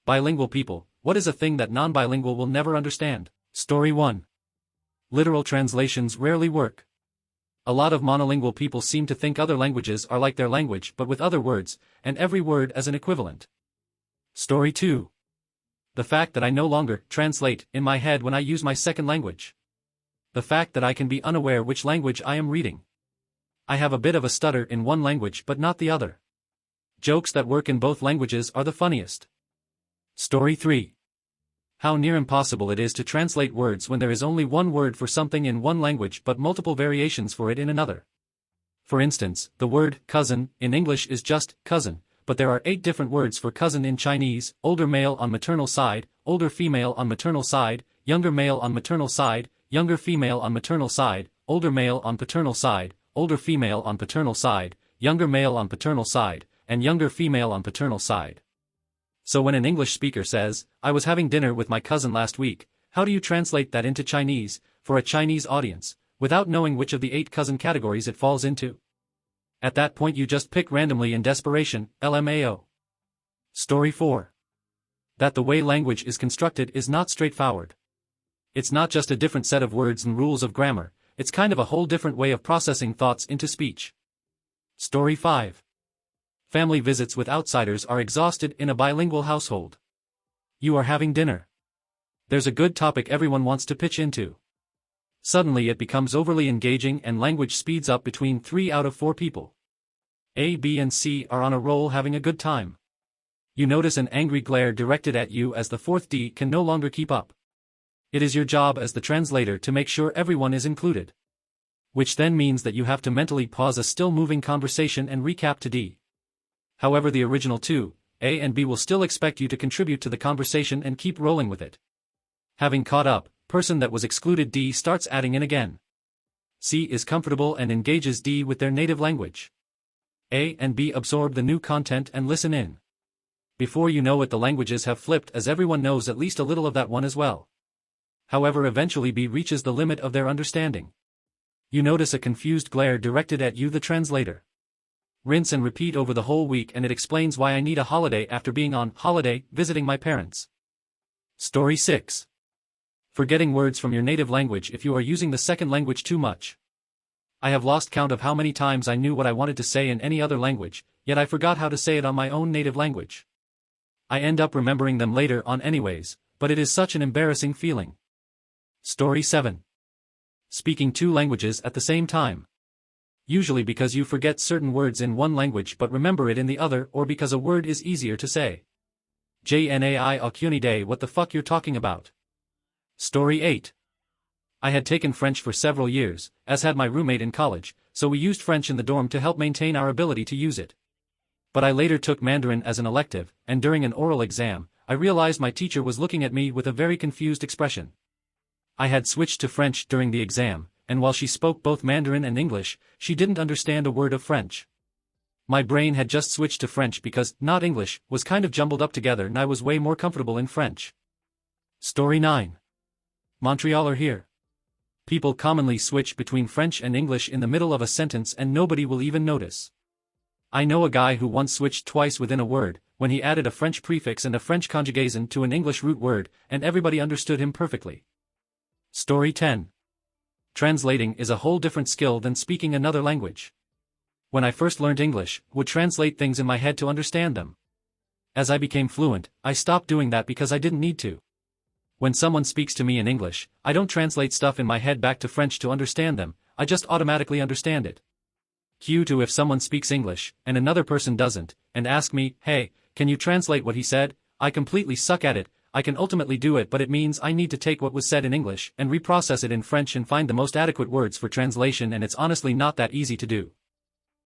Bilingual people, what is a thing that non-bilingual will never understand? Story 1. Literal translations rarely work. A lot of monolingual people seem to think other languages are like their language but with other words, and every word as an equivalent. Story 2. The fact that I no longer translate in my head when I use my second language. The fact that I can be unaware which language I am reading. I have a bit of a stutter in one language but not the other. Jokes that work in both languages are the funniest. Story 3. How near impossible it is to translate words when there is only one word for something in one language but multiple variations for it in another. For instance, the word cousin in English is just cousin, but there are 8 different words for cousin in Chinese: older male on maternal side, older female on maternal side, younger male on maternal side, younger female on maternal side, older male on paternal side, older female on paternal side, younger male on paternal side, and younger female on paternal side. So when an English speaker says, "I was having dinner with my cousin last week," how do you translate that into Chinese, for a Chinese audience, without knowing which of the 8 cousin categories it falls into? At that point you just pick randomly in desperation, LMAO. Story 4. That the way language is constructed is not straightforward. It's not just a different set of words and rules of grammar, it's kind of a whole different way of processing thoughts into speech. Story 5. Family visits with outsiders are exhausted in a bilingual household. You are having dinner. There's a good topic everyone wants to pitch into. Suddenly it becomes overly engaging and language speeds up between 3 out of 4 people. A, B and C are on a roll having a good time. You notice an angry glare directed at you as the 4th D can no longer keep up. It is your job as the translator to make sure everyone is included. Which then means that you have to mentally pause a still-moving conversation and recap to D. However, the original 2, A and B will still expect you to contribute to the conversation and keep rolling with it. Having caught up, person that was excluded D starts adding in again. C is comfortable and engages D with their native language. A and B absorb the new content and listen in. Before you know it, the languages have flipped as everyone knows at least a little of that one as well. However, eventually B reaches the limit of their understanding. You notice a confused glare directed at you, the translator. Rinse and repeat over the whole week, and it explains why I need a holiday after being on holiday visiting my parents. Story 6. Forgetting words from your native language if you are using the second language too much. I have lost count of how many times I knew what I wanted to say in any other language, yet I forgot how to say it on my own native language. I end up remembering them later on anyways, but it is such an embarrassing feeling. Story 7. Speaking 2 languages at the same time. Usually because you forget certain words in one language but remember it in the other, or because a word is easier to say. JNAI Okunide, what the fuck you're talking about? Story 8. I had taken French for several years, as had my roommate in college, so we used French in the dorm to help maintain our ability to use it. But I later took Mandarin as an elective, and during an oral exam, I realized my teacher was looking at me with a very confused expression. I had switched to French during the exam, and while she spoke both Mandarin and English, she didn't understand a word of French. My brain had just switched to French because not English was kind of jumbled up together, and I was way more comfortable in French. Story 9. Montrealer here. People commonly switch between French and English in the middle of a sentence and nobody will even notice. I know a guy who once switched twice within a word, when he added a French prefix and a French conjugaison to an English root word, and everybody understood him perfectly. Story 10. Translating is a whole different skill than speaking another language. When I first learned English, I would translate things in my head to understand them. As I became fluent, I stopped doing that because I didn't need to. When someone speaks to me in English, I don't translate stuff in my head back to French to understand them, I just automatically understand it. Q to if someone speaks English, and another person doesn't, and ask me, "Hey, can you translate what he said?" I completely suck at it. I can ultimately do it, but it means I need to take what was said in English and reprocess it in French and find the most adequate words for translation, and it's honestly not that easy to do.